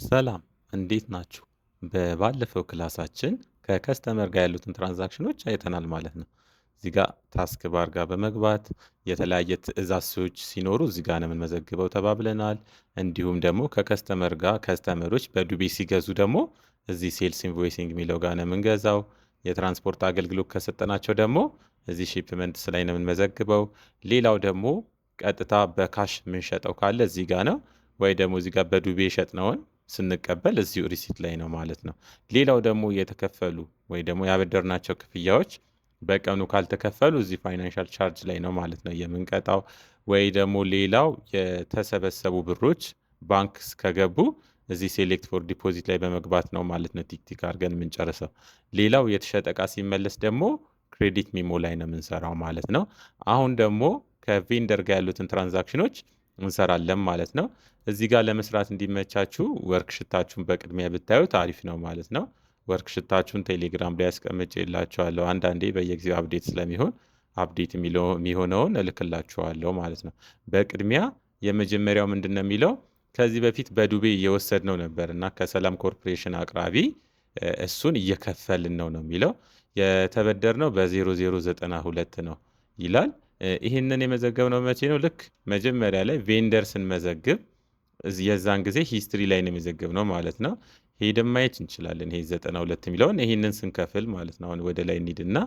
ሰላም እንዴት ናችሁ? በባለፈው ክላሳችን ከከስተመር ጋር ያሉትን ትራንዛክሽኖች አይተናል ማለት ነው። እዚህ ጋር ታስክ ባር ጋር በመግባት የተለያየ ትዕዛዞች ሲኖሩ እዚህ ጋር ነው የምንመዘግበው ተባብለናል። እንዲሁም ደግሞ ከከስተመር ጋር ከስተመሮች በዱቤ ሲገዙ ደግሞ እዚህ ሴልስ ኢንቮይሲንግ የሚለው ጋር ነው የምንገዛው። የትራንስፖርት አገልግሎት ከሰጠናቸው ደግሞ እዚህ ሺፕመንትስ ላይ ነው የምንመዘግበው። ሌላው ደግሞ ቀጥታ በካሽ የምንሸጠው ካለ እዚህ ጋር ነው። ወይ ደግሞ እዚህ ጋር በዱቤ የሸጥነውን ስንቀበል እዚሁ ሪሲት ላይ ነው ማለት ነው። ሌላው ደግሞ የተከፈሉ ወይ ደግሞ ያበደርናቸው ክፍያዎች በቀኑ ካልተከፈሉ እዚህ ፋይናንሻል ቻርጅ ላይ ነው ማለት ነው የምንቀጣው። ወይ ደግሞ ሌላው የተሰበሰቡ ብሮች ባንክ ከገቡ እዚህ ሴሌክት ፎር ዲፖዚት ላይ በመግባት ነው ማለት ነው ቲክ አድርገን የምንጨርሰው። ሌላው የተሸጠ እቃ ሲመለስ ደግሞ ክሬዲት ሚሞ ላይ ነው የምንሰራው ማለት ነው። አሁን ደግሞ ከቬንደር ጋር ያሉትን ትራንዛክሽኖች እንሰራለን ማለት ነው። እዚህ ጋር ለመስራት እንዲመቻችሁ ወርክሽታችሁን በቅድሚያ ብታዩት አሪፍ ነው ማለት ነው። ወርክሽታችሁን ቴሌግራም ላይ አስቀምጬላችኋለሁ። አንዳንዴ በየጊዜው አፕዴት ስለሚሆን አፕዴት የሚሆነውን እልክላችኋለሁ ማለት ነው። በቅድሚያ የመጀመሪያው ምንድን ነው የሚለው ከዚህ በፊት በዱቤ እየወሰድነው ነበር እና ከሰላም ኮርፖሬሽን አቅራቢ እሱን እየከፈልን ነው የሚለው። የተበደርነው በ0092 ነው ይላል። ይህንን የመዘገብነው መቼ ነው? ልክ መጀመሪያ ላይ ቬንደር ስንመዘግብ የዛን ጊዜ ሂስትሪ ላይ ነው የመዘገብነው ማለት ነው። ሄደን ማየት እንችላለን። ይሄ 92 የሚለውን ይህንን ስንከፍል ማለት ነው። አሁን ወደ ላይ እንሂድና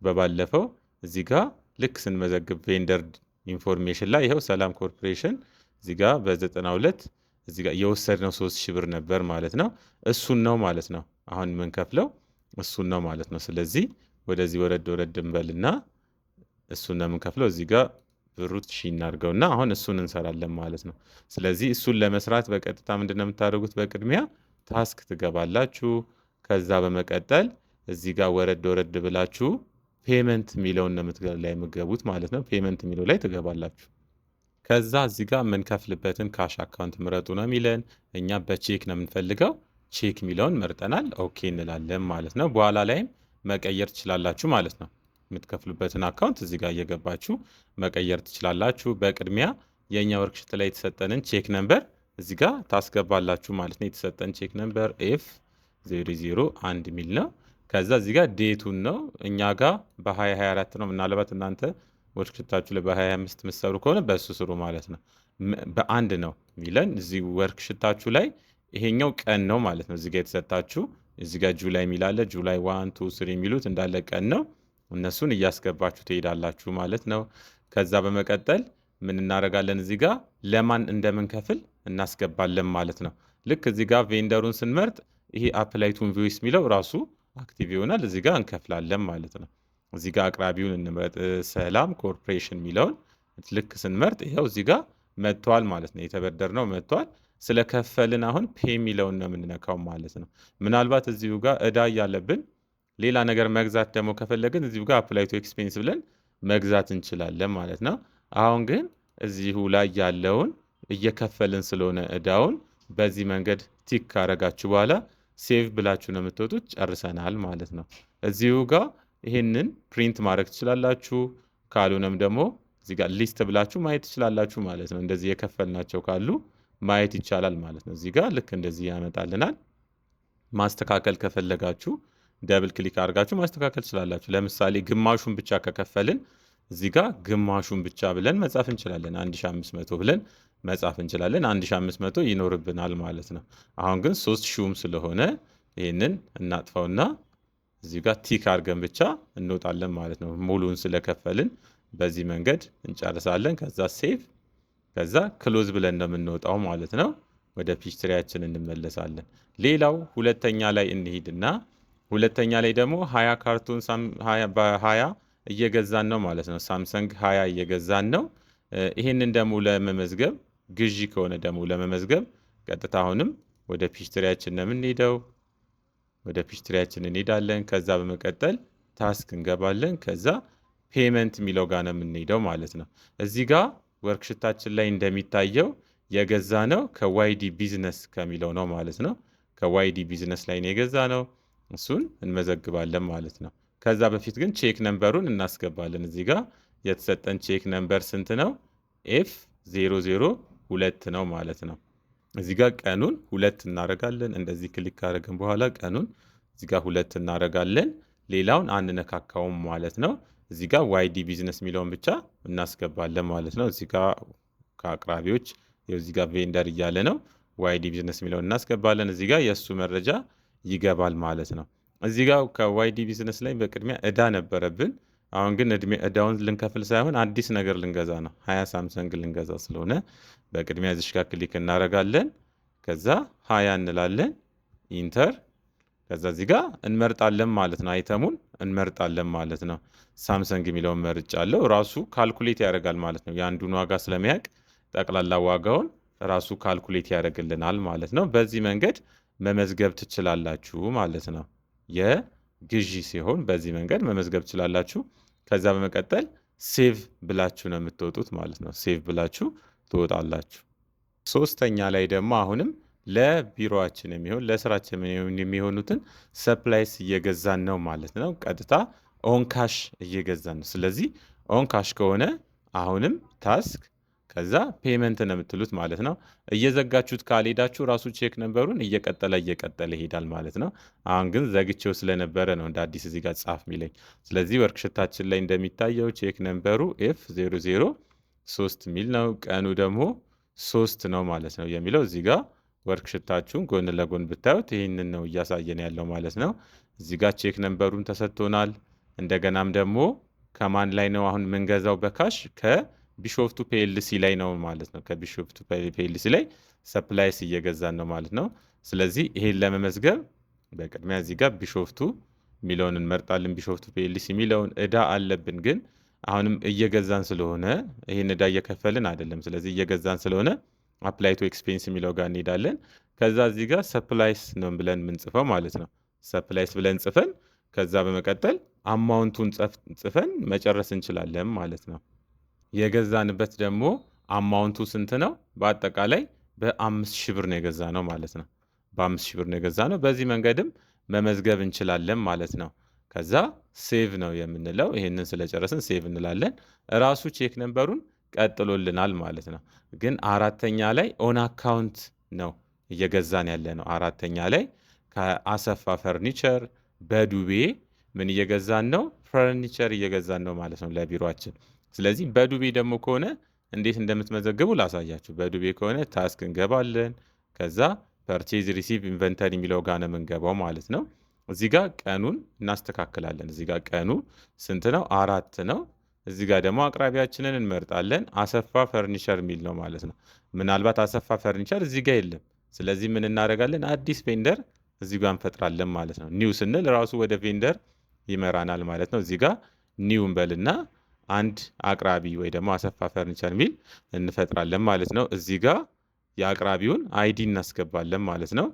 በባለፈው እዚህ ጋር ልክ ስንመዘግብ ቬንደር ኢንፎርሜሽን ላይ ይኸው ሰላም ኮርፖሬሽን እዚህ ጋር በ92 እዚህ ጋር የወሰድነው 3000 ብር ነበር ማለት ነው። እሱን ነው ማለት ነው አሁን የምንከፍለው እሱን ነው ማለት ነው። ስለዚህ ወደዚህ ወረድ እንበልና እሱን ነው የምንከፍለው። እዚህ ጋር ብሩ ሺ እናድርገውና አሁን እሱን እንሰራለን ማለት ነው። ስለዚህ እሱን ለመስራት በቀጥታ ምንድን ነው የምታደርጉት? በቅድሚያ ታስክ ትገባላችሁ። ከዛ በመቀጠል እዚህ ጋር ወረድ ብላችሁ ፔመንት የሚለውን ነው ላይ የምትገቡት ማለት ነው። ፔመንት የሚለው ላይ ትገባላችሁ። ከዛ እዚህ ጋር የምንከፍልበትን ካሽ አካውንት ምረጡ ነው የሚለን። እኛ በቼክ ነው የምንፈልገው። ቼክ የሚለውን መርጠናል። ኦኬ እንላለን ማለት ነው። በኋላ ላይም መቀየር ትችላላችሁ ማለት ነው። የምትከፍሉበትን አካውንት እዚህ ጋር እየገባችሁ መቀየር ትችላላችሁ። በቅድሚያ የእኛ ወርክሽት ላይ የተሰጠንን ቼክ ነምበር እዚህ ጋር ታስገባላችሁ ማለት ነው። የተሰጠን ቼክ ነምበር ኤፍ 001 የሚል ነው። ከዛ እዚህ ጋር ዴቱን ነው እኛ ጋር በ2024 ነው። ምናልባት እናንተ ወርክሽታችሁ ላይ በ25 ምሰሩ ከሆነ በእሱ ስሩ ማለት ነው። በአንድ ነው የሚለን እዚህ ወርክሽታችሁ ላይ ይሄኛው ቀን ነው ማለት ነው። እዚህ ጋር የተሰጣችሁ እዚህ ጋር ጁላይ የሚላለ ጁላይ 1 2 3 የሚሉት እንዳለ ቀን ነው። እነሱን እያስገባችሁ ትሄዳላችሁ ማለት ነው። ከዛ በመቀጠል ምን እናደርጋለን? እዚህ ጋር ለማን እንደምንከፍል እናስገባለን ማለት ነው። ልክ እዚህ ጋር ቬንደሩን ስንመርጥ ይሄ አፕላይ ቱ ኢንቮይስ የሚለው ራሱ አክቲቭ ይሆናል። እዚህ ጋር እንከፍላለን ማለት ነው። እዚህ ጋር አቅራቢውን እንምረጥ። ሰላም ኮርፖሬሽን የሚለውን ልክ ስንመርጥ ይኸው እዚህ ጋር መጥቷል ማለት ነው። የተበደርነው መጥቷል። ስለከፈልን አሁን ፔ የሚለውን ነው የምንነካው ማለት ነው። ምናልባት እዚሁ ጋር እዳ እያለብን ሌላ ነገር መግዛት ደግሞ ከፈለግን እዚሁ ጋር አፕላይ ቱ ኤክስፔንስ ብለን መግዛት እንችላለን ማለት ነው። አሁን ግን እዚሁ ላይ ያለውን እየከፈልን ስለሆነ እዳውን በዚህ መንገድ ቲክ ካረጋችሁ በኋላ ሴቭ ብላችሁ ነው የምትወጡት። ጨርሰናል ማለት ነው። እዚሁ ጋር ይህንን ፕሪንት ማድረግ ትችላላችሁ። ካልሆነም ደግሞ እዚህ ጋር ሊስት ብላችሁ ማየት ትችላላችሁ ማለት ነው። እንደዚህ የከፈልናቸው ካሉ ማየት ይቻላል ማለት ነው። እዚህ ጋር ልክ እንደዚህ ያመጣልናል። ማስተካከል ከፈለጋችሁ ደብል ክሊክ አድርጋችሁ ማስተካከል ትችላላችሁ። ለምሳሌ ግማሹን ብቻ ከከፈልን እዚህ ጋር ግማሹን ብቻ ብለን መጻፍ እንችላለን። 1500 ብለን መጻፍ እንችላለን። 1500 ይኖርብናል ማለት ነው። አሁን ግን 3000ም ስለሆነ ይህንን እናጥፋውና እዚህ ጋር ቲክ አድርገን ብቻ እንወጣለን ማለት ነው። ሙሉን ስለከፈልን በዚህ መንገድ እንጨርሳለን። ከዛ ሴቭ፣ ከዛ ክሎዝ ብለን ነው የምንወጣው ማለት ነው። ወደ ፒችትሪያችን እንመለሳለን። ሌላው ሁለተኛ ላይ እንሂድና ሁለተኛ ላይ ደግሞ 20 ካርቶን በ20 እየገዛን ነው ማለት ነው። ሳምሰንግ 20 እየገዛን ነው። ይህንን ደግሞ ለመመዝገብ ግዢ ከሆነ ደግሞ ለመመዝገብ ቀጥታ አሁንም ወደ ፒችትሪያችን ነው የምንሄደው። ወደ ፒችትሪያችን እንሄዳለን። ከዛ በመቀጠል ታስክ እንገባለን። ከዛ ፔመንት የሚለው ጋር ነው የምንሄደው ማለት ነው። እዚህ ጋር ወርክሽታችን ላይ እንደሚታየው የገዛ ነው ከዋይዲ ቢዝነስ ከሚለው ነው ማለት ነው። ከዋይዲ ቢዝነስ ላይ ነው የገዛ ነው። እሱን እንመዘግባለን ማለት ነው። ከዛ በፊት ግን ቼክ ነምበሩን እናስገባለን። እዚህ ጋር የተሰጠን ቼክ ነምበር ስንት ነው? ኤፍ 002 ነው ማለት ነው። እዚህ ጋር ቀኑን 2 እናደርጋለን። እንደዚህ ክሊክ ካደረግን በኋላ ቀኑን እዚህ ጋር 2 እናደርጋለን። ሌላውን አንነካካውም ማለት ነው። እዚህ ጋር ዋይዲ ቢዝነስ የሚለውን ብቻ እናስገባለን ማለት ነው። እዚህ ጋር ከአቅራቢዎች እዚህ ጋር ቬንደር እያለ ነው። ዋይዲ ቢዝነስ የሚለውን እናስገባለን። እዚህ ጋር የእሱ መረጃ ይገባል ማለት ነው። እዚህ ጋር ከዋይዲ ቢዝነስ ላይ በቅድሚያ እዳ ነበረብን። አሁን ግን እዳውን ልንከፍል ሳይሆን አዲስ ነገር ልንገዛ ነው። 20 ሳምሰንግ ልንገዛ ስለሆነ በቅድሚያ እዚሽ ጋር ክሊክ እናደርጋለን። ከዛ 20 እንላለን፣ ኢንተር። ከዛ እዚህ ጋር እንመርጣለን ማለት ነው። አይተሙን እንመርጣለን ማለት ነው። ሳምሰንግ የሚለውን መርጫለሁ። ራሱ ካልኩሌት ያደርጋል ማለት ነው። የአንዱን ዋጋ ስለሚያውቅ ጠቅላላ ዋጋውን ራሱ ካልኩሌት ያደርግልናል ማለት ነው። በዚህ መንገድ መመዝገብ ትችላላችሁ ማለት ነው። የግዢ ሲሆን በዚህ መንገድ መመዝገብ ትችላላችሁ። ከዛ በመቀጠል ሴቭ ብላችሁ ነው የምትወጡት ማለት ነው። ሴቭ ብላችሁ ትወጣላችሁ። ሶስተኛ ላይ ደግሞ አሁንም ለቢሮአችን የሚሆን ለስራችን የሚሆኑትን ሰፕላይስ እየገዛን ነው ማለት ነው። ቀጥታ ኦን ካሽ እየገዛን ነው። ስለዚህ ኦን ካሽ ከሆነ አሁንም ታስክ ከዛ ፔመንት ነው የምትሉት ማለት ነው። እየዘጋችሁት ካልሄዳችሁ ራሱ ቼክ ነምበሩን እየቀጠለ ይሄዳል ማለት ነው። አሁን ግን ዘግቼው ስለነበረ ነው እንደ አዲስ እዚህ ጋር ጻፍ የሚለኝ። ስለዚህ ወርክሽታችን ላይ እንደሚታየው ቼክ ነምበሩ F003 የሚል ነው። ቀኑ ደግሞ 3 ነው ማለት ነው የሚለው እዚህ ጋር ወርክሽታችሁን ጎን ለጎን ብታዩት ይህንን ነው እያሳየን ያለው ማለት ነው። እዚህ ጋር ቼክ ነምበሩን ተሰጥቶናል። እንደገናም ደግሞ ከማን ላይ ነው አሁን የምንገዛው በካሽ ከቢሾፍቱ ፒኤልሲ ላይ ነው ማለት ነው። ከቢሾፍቱ ፒኤልሲ ላይ ሰፕላይስ እየገዛን ነው ማለት ነው። ስለዚህ ይሄን ለመመዝገብ በቅድሚያ እዚህ ጋር ቢሾፍቱ የሚለውን እንመርጣለን። ቢሾፍቱ ፒኤልሲ የሚለውን እዳ አለብን ግን አሁንም እየገዛን ስለሆነ ይሄን እዳ እየከፈልን አይደለም። ስለዚህ እየገዛን ስለሆነ አፕላይ ቱ ኤክስፔንስ የሚለው ጋር እንሄዳለን። ከዛ እዚህ ጋር ሰፕላይስ ነው ብለን የምንጽፈው ማለት ነው። ሰፕላይስ ብለን ጽፈን ከዛ በመቀጠል አማውንቱን ጽፈን መጨረስ እንችላለን ማለት ነው። የገዛንበት ደግሞ አማውንቱ ስንት ነው? በአጠቃላይ በ5000 ብር ነው የገዛ ነው ማለት ነው። በ5000 ብር ነው የገዛ ነው። በዚህ መንገድም መመዝገብ እንችላለን ማለት ነው። ከዛ ሴቭ ነው የምንለው። ይሄንን ስለጨረስን ሴቭ እንላለን። ራሱ ቼክ ነምበሩን ቀጥሎልናል ማለት ነው። ግን አራተኛ ላይ ኦን አካውንት ነው እየገዛን ያለ ነው። አራተኛ ላይ ከአሰፋ ፈርኒቸር በዱቤ ምን እየገዛን ነው? ፈርኒቸር እየገዛን ነው ማለት ነው ለቢሮአችን። ስለዚህ በዱቤ ደግሞ ከሆነ እንዴት እንደምትመዘግቡ ላሳያችሁ። በዱቤ ከሆነ ታስክ እንገባለን። ከዛ ፐርቼዝ ሪሲቭ ኢንቨንተሪ የሚለው ጋር ነው የምንገባው ማለት ነው። እዚህ ጋር ቀኑን እናስተካክላለን። እዚህ ጋር ቀኑ ስንት ነው? 4 ነው። እዚህ ጋር ደግሞ አቅራቢያችንን እንመርጣለን። አሰፋ ፈርኒቸር የሚል ነው ማለት ነው። ምናልባት አሰፋ ፈርኒቸር እዚህ ጋር የለም። ስለዚህ ምን እናደርጋለን? አዲስ ቬንደር እዚህ ጋር እንፈጥራለን ማለት ነው። ኒው ስንል ራሱ ወደ ቬንደር ይመራናል ማለት ነው። እዚህ ጋር ኒው እንበልና አንድ አቅራቢ ወይ ደግሞ አሰፋ ፈርኒቸር የሚል እንፈጥራለን ማለት ነው። እዚህ ጋር የአቅራቢውን አይዲ እናስገባለን ማለት ነው።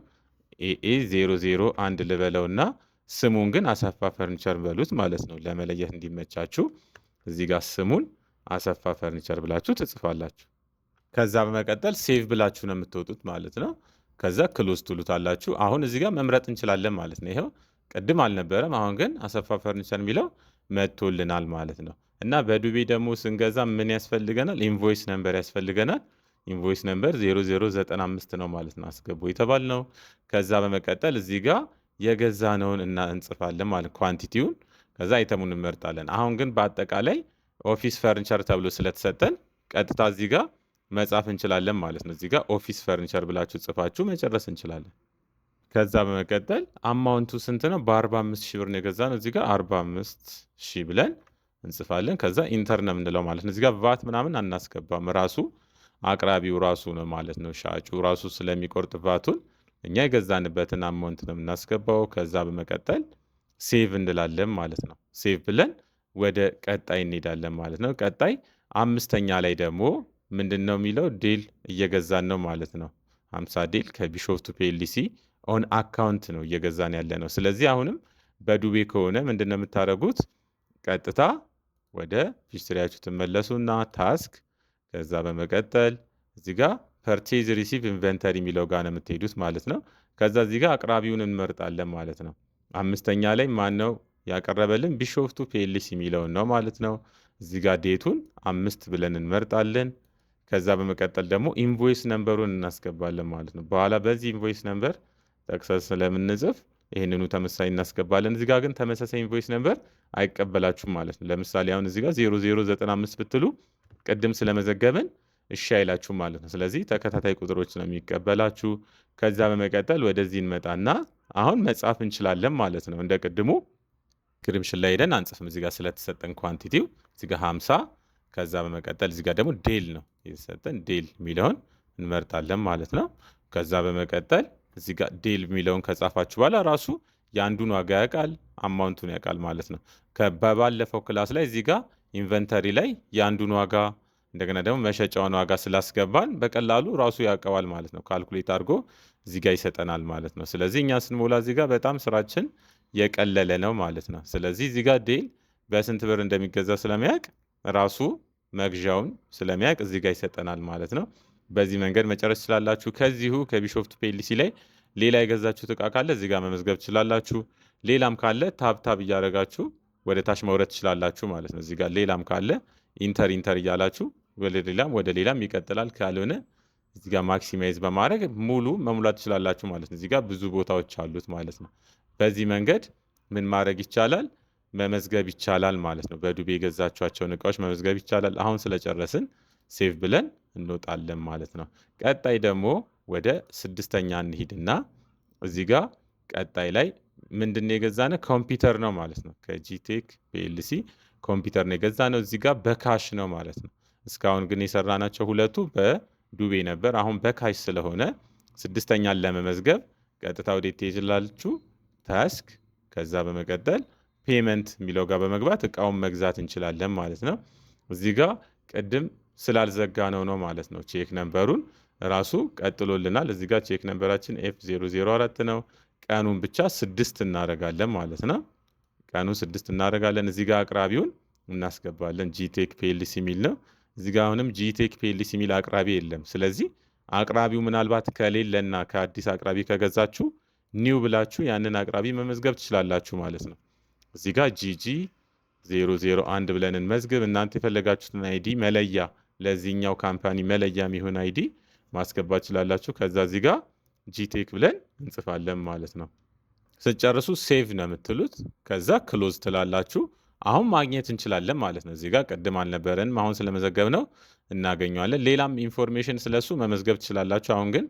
AA001 ልበለውና ስሙን ግን አሰፋ ፈርኒቸር በሉት ማለት ነው። ለመለየት እንዲመቻችሁ እዚህ ጋር ስሙን አሰፋ ፈርኒቸር ብላችሁ ትጽፋላችሁ። ከዛ በመቀጠል ሴቭ ብላችሁ ነው የምትወጡት ማለት ነው። ከዛ ክሎዝ ትሉታላችሁ። አሁን እዚህ ጋር መምረጥ እንችላለን ማለት ነው። ይኸው ቅድም አልነበረም፣ አሁን ግን አሰፋ ፈርኒቸር የሚለው መጥቶልናል ማለት ነው። እና በዱቤ ደግሞ ስንገዛ ምን ያስፈልገናል? ኢንቮይስ ነምበር ያስፈልገናል። ኢንቮይስ ነምበር 0095 ነው ማለት ነው አስገቡ የተባልነው። ከዛ በመቀጠል እዚህ ጋር የገዛነውን እንጽፋለን ማለት ኳንቲቲውን። ከዛ አይተሙን እንመርጣለን። አሁን ግን በአጠቃላይ ኦፊስ ፈርኒቸር ተብሎ ስለተሰጠን ቀጥታ እዚህ ጋር መጻፍ እንችላለን ማለት ነው። እዚህ ጋር ኦፊስ ፈርኒቸር ብላችሁ ጽፋችሁ መጨረስ እንችላለን። ከዛ በመቀጠል አማውንቱ ስንት ነው? በ45000 ብር ነው የገዛነው። እዚህ ጋር 45000 ብለን እንጽፋለን። ከዛ ኢንተር ነው የምንለው ማለት ነው። እዚህ ጋር ቫት ምናምን አናስገባም። ራሱ አቅራቢው ራሱ ነው ማለት ነው። ሻጩ ራሱ ስለሚቆርጥ ቫቱን እኛ የገዛንበትን አማውንት ነው የምናስገባው። ከዛ በመቀጠል ሴቭ እንላለን ማለት ነው። ሴቭ ብለን ወደ ቀጣይ እንሄዳለን ማለት ነው። ቀጣይ 5ኛ ላይ ደግሞ ምንድን ነው የሚለው? ዴል እየገዛን ነው ማለት ነው። 50 ዴል ከቢሾፍቱ ፒኤልሲ ኦን አካውንት ነው እየገዛን ያለ ነው። ስለዚህ አሁንም በዱቤ ከሆነ ምንድን ነው የምታደርጉት? ቀጥታ ወደ ሂስትሪያችሁ ትመለሱና ታስክ፣ ከዛ በመቀጠል እዚህ ጋር ፐርቼዝ ሪሲቭ ኢንቨንተሪ የሚለው ጋር ነው የምትሄዱት ማለት ነው። ከዛ እዚህ ጋር አቅራቢውን እንመርጣለን ማለት ነው። 5ኛ ላይ ማን ነው ያቀረበልን? ቢሾፍቱ ፒኤልሲ የሚለውን ነው ማለት ነው። እዚህ ጋር ዴቱን 5 ብለን እንመርጣለን። ከዛ በመቀጠል ደግሞ ኢንቮይስ ነምበሩን እናስገባለን ማለት ነው። በኋላ በዚህ ኢንቮይስ ነምበር ጠቅሰን ስለምንጽፍ ይህንኑ ተመሳሳይ እናስገባለን። እዚህ ጋር ግን ተመሳሳይ ኢንቮይስ ነምበር አይቀበላችሁም ማለት ነው። ለምሳሌ አሁን እዚህ ጋር 0095 ብትሉ ቅድም ስለመዘገብን እሺ አይላችሁም ማለት ነው። ስለዚህ ተከታታይ ቁጥሮች ነው የሚቀበላችሁ። ከዛ በመቀጠል ወደዚህ እንመጣና አሁን መጻፍ እንችላለን ማለት ነው። እንደ ቅድሙ ክሪምሽን ላይ ሄደን አንጽፍም። እዚህ ጋር ስለተሰጠን ኳንቲቲው እዚህ ጋር 50 ከዛ በመቀጠል እዚህ ጋር ደግሞ ዴል ነው የተሰጠን። ዴል የሚለውን እንመርጣለን ማለት ነው። ከዛ በመቀጠል እዚህ ጋር ዴል የሚለውን ከጻፋችሁ በኋላ ራሱ የአንዱን ዋጋ ያውቃል፣ አማውንቱን ያውቃል ማለት ነው። በባለፈው ክላስ ላይ እዚህ ጋር ኢንቨንተሪ ላይ የአንዱን ዋጋ እንደገና ደግሞ መሸጫውን ዋጋ ስላስገባን በቀላሉ ራሱ ያውቀዋል ማለት ነው። ካልኩሌት አድርጎ እዚህ ጋር ይሰጠናል ማለት ነው። ስለዚህ እኛ ስንሞላ እዚህ ጋር በጣም ስራችን የቀለለ ነው ማለት ነው። ስለዚህ እዚህ ጋር ዴል በስንት ብር እንደሚገዛ ስለሚያውቅ ራሱ መግዣውን ስለሚያውቅ እዚህ ጋር ይሰጠናል ማለት ነው። በዚህ መንገድ መጨረስ ትችላላችሁ። ከዚሁ ከቢሾፍቱ ፒኤልሲ ላይ ሌላ የገዛችሁት እቃ ካለ እዚህ ጋር መመዝገብ ትችላላችሁ። ሌላም ካለ ታብ እያደረጋችሁ ወደ ታች መውረድ ትችላላችሁ ማለት ነው። እዚህ ጋር ሌላም ካለ ኢንተር እያላችሁ ወደ ሌላም ይቀጥላል። ካልሆነ እዚህ ጋር ማክሲማይዝ በማድረግ ሙሉ መሙላት ትችላላችሁ ማለት ነው። እዚህ ጋር ብዙ ቦታዎች አሉት ማለት ነው። በዚህ መንገድ ምን ማድረግ ይቻላል? መመዝገብ ይቻላል ማለት ነው። በዱቤ የገዛችኋቸውን እቃዎች መመዝገብ ይቻላል። አሁን ስለጨረስን ሴቭ ብለን እንወጣለን ማለት ነው። ቀጣይ ደግሞ ወደ 6ኛ እንሂድና እዚህ ጋር ቀጣይ ላይ ምንድን የገዛነው ኮምፒውተር ነው ማለት ነው። ከጂቴክ ፒኤልሲ ኮምፒውተር ነው የገዛነው። እዚህ ጋር በካሽ ነው ማለት ነው። እስካሁን ግን የሰራናቸው ሁለቱ በዱቤ ነበር። አሁን በካሽ ስለሆነ 6ኛን ለመመዝገብ ቀጥታ ወደ ትሄዳላችሁ ታስክ፣ ከዛ በመቀጠል ፔመንት የሚለው ጋር በመግባት እቃውን መግዛት እንችላለን ማለት ነው። እዚህ ጋር ቅድም ስላልዘጋ ነው ማለት ነው። ቼክ ነምበሩን ራሱ ቀጥሎልናል። እዚህ ጋር ቼክ ነምበራችን F004 ነው። ቀኑን ብቻ 6 እናደርጋለን ማለት ነው። ቀኑን 6 እናደርጋለን። እዚህ ጋር አቅራቢውን እናስገባለን። ጂቴክ ፒኤልሲ የሚል ነው። እዚህ ጋር አሁንም ጂቴክ ፒኤልሲ የሚል አቅራቢ የለም። ስለዚህ አቅራቢው ምናልባት ከሌለና ከአዲስ አቅራቢ ከገዛችሁ ኒው ብላችሁ ያንን አቅራቢ መመዝገብ ትችላላችሁ ማለት ነው። እዚህ ጋር ጂጂ 001 ብለን እንመዝግብ። እናንተ የፈለጋችሁትን አይዲ መለያ፣ ለዚህኛው ካምፓኒ መለያ የሚሆን አይዲ ማስገባት ትችላላችሁ። ከዛ እዚህ ጋር ጂቴክ ብለን እንጽፋለን ማለት ነው። ስትጨርሱ ሴቭ ነው የምትሉት። ከዛ ክሎዝ ትላላችሁ። አሁን ማግኘት እንችላለን ማለት ነው። እዚህ ጋር ቅድም አልነበረንም፣ አሁን ስለመዘገብ ነው እናገኘዋለን። ሌላም ኢንፎርሜሽን ስለሱ መመዝገብ ትችላላችሁ። አሁን ግን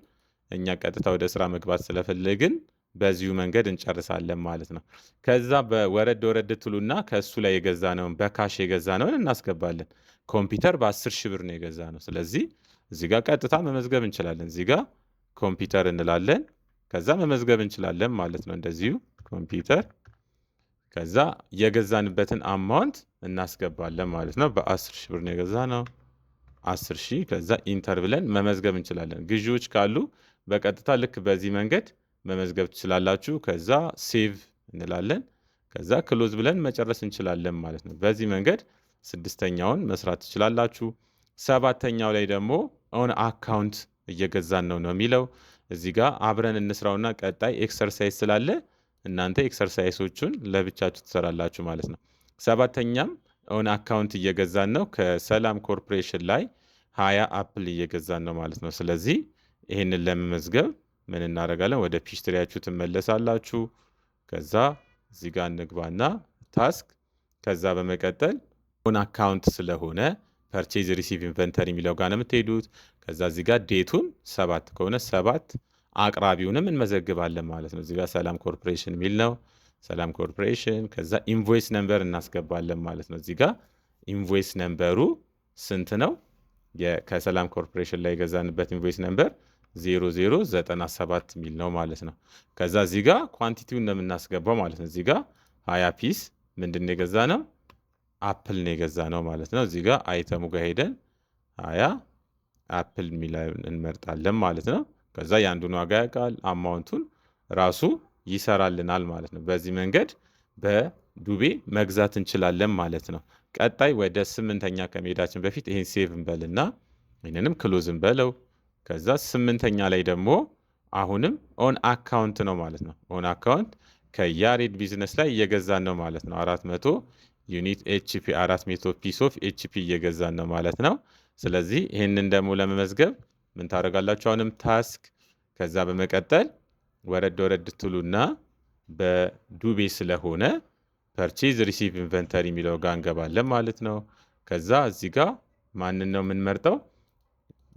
እኛ ቀጥታ ወደ ስራ መግባት ስለፈለግን በዚሁ መንገድ እንጨርሳለን ማለት ነው። ከዛ በወረድ ትሉና ከእሱ ላይ የገዛነውን በካሽ የገዛነውን እናስገባለን። ኮምፒውተር በ10 ሺህ ብር ነው የገዛነው። ስለዚህ እዚህ ጋር ቀጥታ መመዝገብ እንችላለን። እዚህ ጋር ኮምፒውተር እንላለን። ከዛ መመዝገብ እንችላለን ማለት ነው። እንደዚሁ ኮምፒውተር፣ ከዛ የገዛንበትን አማውንት እናስገባለን ማለት ነው። በ10 ሺህ ብር ነው የገዛነው 10 ሺህ። ከዛ ኢንተር ብለን መመዝገብ እንችላለን። ግዢዎች ካሉ በቀጥታ ልክ በዚህ መንገድ መመዝገብ ትችላላችሁ። ከዛ ሴቭ እንላለን። ከዛ ክሎዝ ብለን መጨረስ እንችላለን ማለት ነው። በዚህ መንገድ 6ኛውን መስራት ትችላላችሁ። 7ኛው ላይ ደግሞ ኦን አካውንት እየገዛን ነው የሚለው። እዚህ ጋር አብረን እንስራውና ቀጣይ ኤክሰርሳይዝ ስላለ እናንተ ኤክሰርሳይሶቹን ለብቻችሁ ትሰራላችሁ ማለት ነው። 7ኛም ኦን አካውንት እየገዛን ነው። ከሰላም ኮርፖሬሽን ላይ 20 አፕል እየገዛን ነው ማለት ነው። ስለዚህ ይህንን ለመመዝገብ ምን እናደርጋለን? ወደ ፒስትሪያችሁ ትመለሳላችሁ። ከዛ እዚህ ጋር እንግባና ታስክ፣ ከዛ በመቀጠል ኦን አካውንት ስለሆነ ፐርቼዝ ሪሲቭ ኢንቨንተሪ የሚለው ጋር ነው የምትሄዱት። ከዛ እዚህ ጋር ዴቱን 7 ከሆነ 7 አቅራቢውንም እንመዘግባለን ማለት ነው። እዚህ ጋር ሰላም ኮርፖሬሽን የሚል ነው። ሰላም ኮርፖሬሽን፣ ከዛ ኢንቮይስ ነምበር እናስገባለን ማለት ነው። እዚህ ጋር ኢንቮይስ ነምበሩ ስንት ነው? ከሰላም ኮርፖሬሽን ላይ የገዛንበት ኢንቮይስ ነምበር 0097 የሚል ነው ማለት ነው። ከዛ እዚህ ጋር ኳንቲቲውን ነው የምናስገባው ማለት ነው። እዚህ ጋር 20 ፒስ ምንድን ነው የገዛ ነው? አፕል ነው የገዛ ነው ማለት ነው። እዚህ ጋር አይተሙ ጋር ሄደን 20 አፕል የሚል እንመርጣለን ማለት ነው። ከዛ የአንዱን ዋጋ ያውቃል፣ አማውንቱን ራሱ ይሰራልናል ማለት ነው። በዚህ መንገድ በዱቤ መግዛት እንችላለን ማለት ነው። ቀጣይ ወደ 8ኛ ከመሄዳችን በፊት ይህን ሴቭ እንበልና ይህንንም ክሎዝ እንበለው። ከዛ 8ኛ ላይ ደግሞ አሁንም ኦን አካውንት ነው ማለት ነው። ኦን አካውንት ከያሬድ ቢዝነስ ላይ እየገዛን ነው ማለት ነው። 400 ዩኒት ኤችፒ 400 ፒስ ኦፍ ኤችፒ እየገዛን ነው ማለት ነው። ስለዚህ ይህንን ደግሞ ለመመዝገብ ምን ታደርጋላችሁ? አሁንም ታስክ ከዛ በመቀጠል ወረድ ወረድ ትሉና በዱቤ ስለሆነ ፐርቼዝ ሪሲቭ ኢንቨንተሪ የሚለው ጋር እንገባለን ማለት ነው። ከዛ እዚህ ጋር ማንን ነው የምንመርጠው?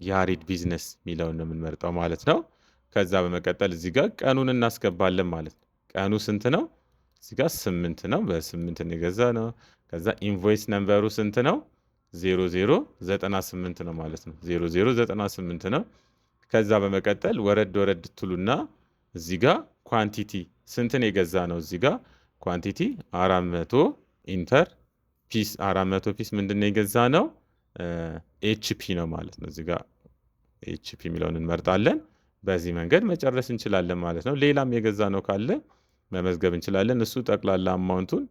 ያሬድ ቢዝነስ የሚለውን ነው የምንመርጠው ማለት ነው። ከዛ በመቀጠል እዚህ ጋር ቀኑን እናስገባለን ማለት ነው። ቀኑ ስንት ነው? እዚህ ጋር 8 ነው። በ8 የገዛ ነው። ከዛ ኢንቮይስ ነምበሩ ስንት ነው? 0098 ነው ማለት ነው። 0098 ነው። ከዛ በመቀጠል ወረድ ወረድ ትሉና እዚህ ጋር ኳንቲቲ ስንትን የገዛ ነው? እዚህ ጋር ኳንቲቲ 400 ኢንተር ፒስ 400 ፒስ ምንድን ነው የገዛ ነው? ኤችፒ ነው ማለት ነው። እዚህ ጋር ኤችፒ የሚለውን እንመርጣለን። በዚህ መንገድ መጨረስ እንችላለን ማለት ነው። ሌላም የገዛ ነው ካለ መመዝገብ እንችላለን። እሱ ጠቅላላ አማውንቱን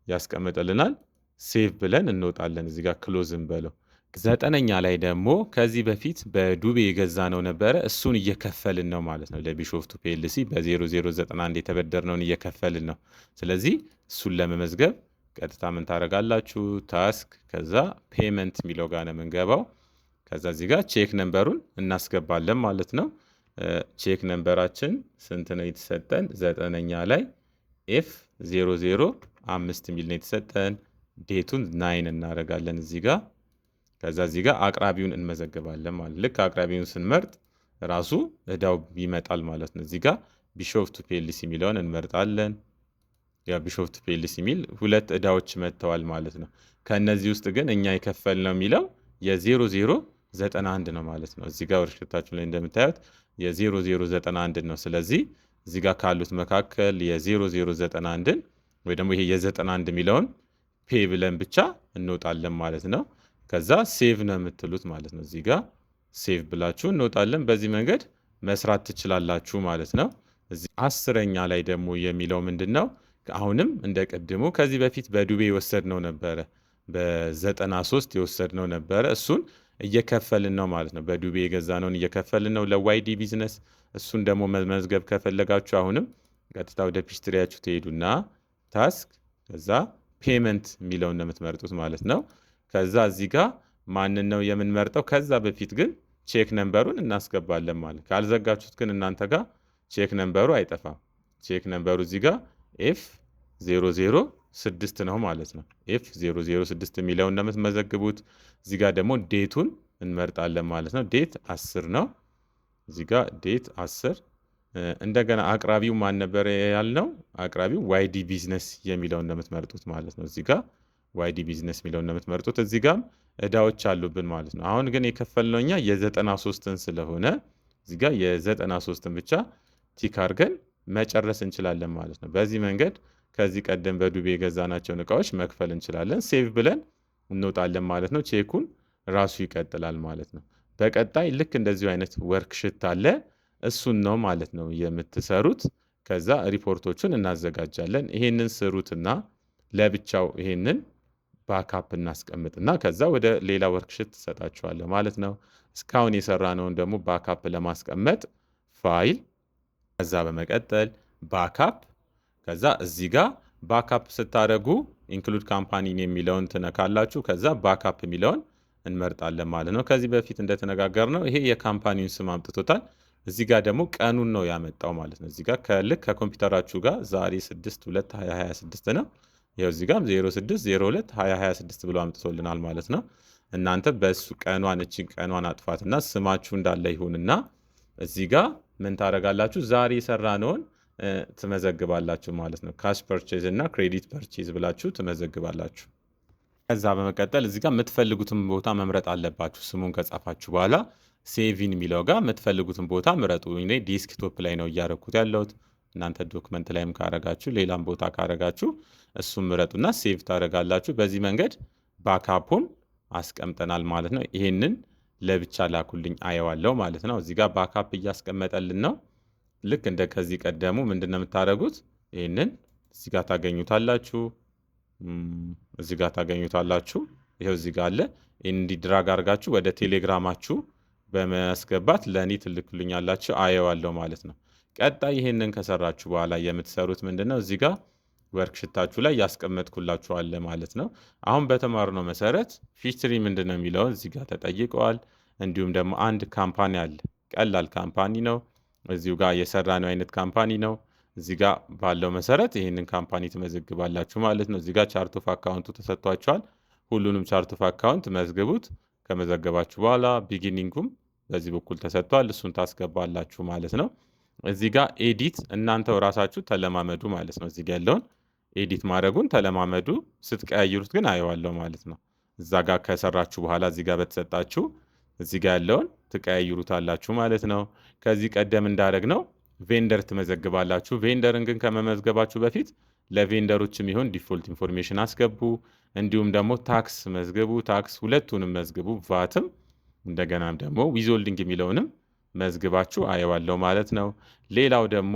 ያስቀምጥልናል። ሴቭ ብለን እንወጣለን። እዚህ ጋር ክሎዝን በለው። 9ኛ ላይ ደግሞ ከዚህ በፊት በዱቤ የገዛ ነው ነበረ። እሱን እየከፈልን ነው ማለት ነው። ለቢሾፍቱ ፒኤልሲ በ0091 የተበደርነውን እየከፈልን ነው። ስለዚህ እሱን ለመመዝገብ ቀጥታ ምን ታደርጋላችሁ? ታስክ ከዛ ፔመንት የሚለው ጋር ነው የምንገባው። ከዛ እዚህ ጋር ቼክ ነምበሩን እናስገባለን ማለት ነው። ቼክ ነምበራችን ስንት ነው የተሰጠን? 9ኛ ላይ ኤፍ 005 የሚል ነው የተሰጠን። ዴቱን 9 እናደርጋለን እዚህ ጋር። ከዛ እዚህ ጋር አቅራቢውን እንመዘግባለን ማለት ልክ አቅራቢውን ስንመርጥ ራሱ እዳው ይመጣል ማለት ነው። እዚህ ጋር ቢሾፍቱ ፒኤልሲ የሚለውን እንመርጣለን። ያ ቢሾፍቱ ፒኤልሲ የሚል 2 እዳዎች መጥተዋል ማለት ነው። ከእነዚህ ውስጥ ግን እኛ የከፈልነው የሚለው የ0091 ነው ማለት ነው። እዚህ ጋር ወርክሽታችሁ ላይ እንደምታዩት የ0091 ነው። ስለዚህ እዚህ ጋር ካሉት መካከል የ0091ን ወይ ደግሞ ይሄ የ91 የሚለውን ፔ ብለን ብቻ እንወጣለን ማለት ነው። ከዛ ሴቭ ነው የምትሉት ማለት ነው። እዚህ ጋር ሴቭ ብላችሁ እንወጣለን። በዚህ መንገድ መስራት ትችላላችሁ ማለት ነው። እዚህ 10ኛ ላይ ደግሞ የሚለው ምንድን ነው? አሁንም እንደ ቅድሙ ከዚህ በፊት በዱቤ የወሰድነው ነበረ። በ93 የወሰድነው ነበረ። እሱን እየከፈልን ነው ማለት ነው። በዱቤ የገዛነውን እየከፈልን ነው ለዋይዲ ቢዝነስ። እሱን ደግሞ መመዝገብ ከፈለጋችሁ አሁንም ቀጥታ ወደ ፒስትሪያችሁ ትሄዱና ታስክ ከዛ ፔመንት የሚለውን ነው የምትመርጡት ማለት ነው። ከዛ እዚህ ጋር ማንን ነው የምንመርጠው? ከዛ በፊት ግን ቼክ ነምበሩን እናስገባለን ማለት። ካልዘጋችሁት ግን እናንተ ጋር ቼክ ነምበሩ አይጠፋም። ቼክ ነምበሩ እዚህ ጋር ኤፍ 006 ነው ማለት ነው። ኤፍ 006 የሚለውን ነው የምትመዘግቡት። እዚህ ጋር ደግሞ ዴቱን እንመርጣለን ማለት ነው። ዴት 10 ነው። እዚህ ጋር ዴት 10። እንደገና አቅራቢው ማን ነበር ያልነው? አቅራቢው ዋይዲ ቢዝነስ የሚለውን ነው የምትመርጡት ማለት ነው። እዚህ ጋር ዋይዲ ቢዝነስ የሚለውን ነው የምትመርጡት። እዚህ ጋርም እዳዎች አሉብን ማለት ነው። አሁን ግን የከፈልነው እኛ የ93ን ስለሆነ እዚህ ጋር የ93ን ብቻ ቲክ አድርገን መጨረስ እንችላለን ማለት ነው። በዚህ መንገድ ከዚህ ቀደም በዱቤ የገዛናቸውን እቃዎች መክፈል እንችላለን። ሴቭ ብለን እንወጣለን ማለት ነው። ቼኩን ራሱ ይቀጥላል ማለት ነው። በቀጣይ ልክ እንደዚሁ አይነት ወርክሽት አለ። እሱን ነው ማለት ነው የምትሰሩት። ከዛ ሪፖርቶቹን እናዘጋጃለን። ይሄንን ስሩትና ለብቻው ይሄንን ባካፕ እናስቀምጥና ከዛ ወደ ሌላ ወርክሽት ትሰጣችኋለሁ ማለት ነው። እስካሁን የሰራነውን ደግሞ ባካፕ ለማስቀመጥ ፋይል፣ ከዛ በመቀጠል ባካፕ፣ ከዛ እዚህ ጋር ባካፕ ስታደርጉ ኢንክሉድ ካምፓኒን የሚለውን ትነካላችሁ። ከዛ ባካፕ የሚለውን እንመርጣለን ማለት ነው። ከዚህ በፊት እንደተነጋገርነው ይሄ የካምፓኒውን ስም አምጥቶታል። እዚህ ጋር ደግሞ ቀኑን ነው ያመጣው ማለት ነው። እዚህ ጋር ልክ ከኮምፒውተራችሁ ጋር ዛሬ 6/2/2026 ነው። ይኸው እዚህ ጋር 06/02/2026 ብሎ አምጥቶልናል ማለት ነው። እናንተ በእሱ እችን ቀኗን አጥፋትና ስማችሁ እንዳለ ይሁንና እዚህ ጋር ምን ታደርጋላችሁ? ዛሬ የሰራነውን ትመዘግባላችሁ ማለት ነው። ካሽ ፐርቼዝ እና ክሬዲት ፐርቼዝ ብላችሁ ትመዘግባላችሁ። ከዛ በመቀጠል እዚህ ጋር የምትፈልጉትን ቦታ መምረጥ አለባችሁ። ስሙን ከጻፋችሁ በኋላ ሴቪን የሚለው ጋር የምትፈልጉትን ቦታ ምረጡ። እኔ ዴስክቶፕ ላይ ነው እያደረኩት ያለሁት። እናንተ ዶክመንት ላይም ካረጋችሁ ሌላም ቦታ ካረጋችሁ እሱም ምረጡና ሴቭ ታደርጋላችሁ። በዚህ መንገድ ባካፑን አስቀምጠናል ማለት ነው። ይሄንን ለብቻ ላኩልኝ አየዋለሁ ማለት ነው። እዚህ ጋር ባካፕ እያስቀመጠልን ነው። ልክ እንደ ከዚህ ቀደሙ ምንድነው የምታደርጉት? ይሄንን እዚህ ጋር ታገኙታላችሁ። እዚህ ጋር ታገኙታላችሁ። ይሄው እዚህ ጋር አለ። እንዲህ ድራግ አድርጋችሁ ወደ ቴሌግራማችሁ በማስገባት ለእኔ ትልኩልኛላችሁ፣ አየዋለሁ ማለት ነው። ቀጣይ ይሄንን ከሰራችሁ በኋላ የምትሰሩት ምንድነው? እዚህ ጋር ወርክሽታችሁ ላይ ያስቀመጥኩላችሁ አለ ማለት ነው። አሁን በተማርነው መሰረት ሂስትሪ ምንድነው የሚለውን እዚህ ጋር ተጠይቀዋል። እንዲሁም ደግሞ አንድ ካምፓኒ አለ። ቀላል ካምፓኒ ነው። እዚሁ ጋር የሰራነው አይነት ካምፓኒ ነው። እዚህ ጋር ባለው መሰረት ይህንን ካምፓኒ ትመዘግባላችሁ ማለት ነው። እዚህ ጋር ቻርት ኦፍ አካውንቱ ተሰጥቷችኋል። ሁሉንም ቻርት ኦፍ አካውንት መዝግቡት። ከመዘገባችሁ በኋላ ቢጊኒንጉም በዚህ በኩል ተሰጥቷል። እሱን ታስገባላችሁ ማለት ነው። እዚህ ጋር ኤዲት እናንተው ራሳችሁ ተለማመዱ ማለት ነው። እዚህ ጋር ያለውን ኤዲት ማድረጉን ተለማመዱ። ስትቀያይሩት ግን አየዋለሁ ማለት ነው። እዛ ጋር ከሰራችሁ በኋላ እዚህ ጋር በተሰጣችሁ እዚህ ጋር ያለውን ትቀያይሩታላችሁ ማለት ነው። ከዚህ ቀደም እንዳደረግነው ቬንደር ትመዘግባላችሁ። ቬንደርን ግን ከመመዝገባችሁ በፊት ለቬንደሮችም ይሁን ዲፎልት ኢንፎርሜሽን አስገቡ። እንዲሁም ደግሞ ታክስ መዝግቡ። ታክስ ሁለቱንም መዝግቡ። ቫትም እንደገናም ደግሞ ዊዝሆልዲንግ የሚለውንም መዝግባችሁ አየዋለሁ ማለት ነው። ሌላው ደግሞ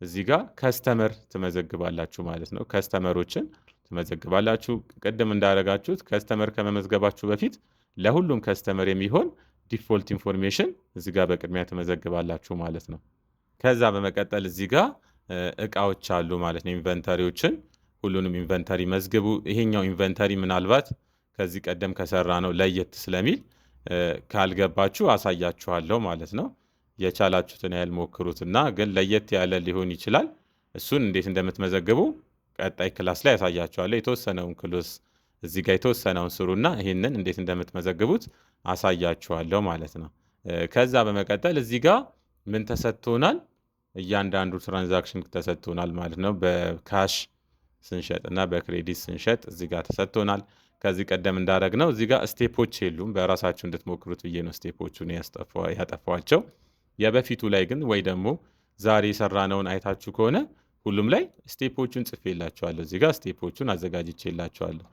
እዚህ ጋር ከስተመር ትመዘግባላችሁ ማለት ነው። ከስተመሮችን ትመዘግባላችሁ። ቅድም እንዳደረጋችሁት ከስተመር ከመመዝገባችሁ በፊት ለሁሉም ከስተመር የሚሆን ዲፎልት ኢንፎርሜሽን እዚህ ጋር በቅድሚያ ትመዘግባላችሁ ማለት ነው። ከዛ በመቀጠል እዚህ ጋር እቃዎች አሉ ማለት ነው። ኢንቨንተሪዎችን ሁሉንም ኢንቨንተሪ መዝግቡ። ይሄኛው ኢንቨንተሪ ምናልባት ከዚህ ቀደም ከሰራ ነው ለየት ስለሚል ካልገባችሁ አሳያችኋለሁ ማለት ነው። የቻላችሁትን ያህል ሞክሩትና ግን ለየት ያለ ሊሆን ይችላል። እሱን እንዴት እንደምትመዘግቡ ቀጣይ ክላስ ላይ ያሳያችኋለሁ። የተወሰነውን ክሎስ እዚህ ጋር የተወሰነውን ስሩና ይህንን እንዴት እንደምትመዘግቡት አሳያችኋለሁ ማለት ነው። ከዛ በመቀጠል እዚህ ጋር ምን ተሰጥቶናል? እያንዳንዱ ትራንዛክሽን ተሰጥቶናል ማለት ነው። በካሽ ስንሸጥ እና በክሬዲት ስንሸጥ እዚህ ጋር ተሰጥቶናል። ከዚህ ቀደም እንዳደረግነው እዚህ ጋር ስቴፖች የሉም። በራሳችሁ እንድትሞክሩት ብዬ ነው ስቴፖቹን ያጠፋኋቸው። የበፊቱ ላይ ግን ወይ ደግሞ ዛሬ የሰራነውን አይታችሁ ከሆነ ሁሉም ላይ ስቴፖቹን ጽፌላችኋለሁ። እዚህ ጋር ስቴፖቹን አዘጋጅቼላችኋለሁ።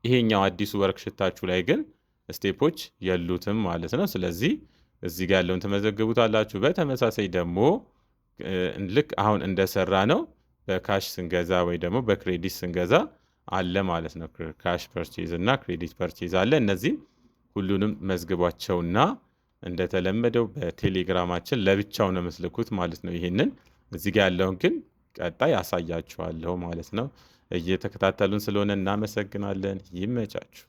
ይሄኛው አዲሱ ወርክሽታችሁ ላይ ግን ስቴፖች የሉትም ማለት ነው። ስለዚህ እዚህ ጋር ያለውን ትመዘግቡታላችሁ። በተመሳሳይ ደግሞ ልክ አሁን እንደሰራ ነው በካሽ ስንገዛ ወይ ደግሞ በክሬዲት ስንገዛ አለ ማለት ነው። ካሽ ፐርቼዝ እና ክሬዲት ፐርቼዝ አለ። እነዚህም ሁሉንም መዝግቧቸውና እንደተለመደው በቴሌግራማችን ለብቻው ነው የምትልኩት ማለት ነው። ይሄንን እዚህ ጋር ያለውን ግን ቀጣይ አሳያችኋለሁ ማለት ነው። እየተከታተሉን ስለሆነ እናመሰግናለን። ይመቻችሁ።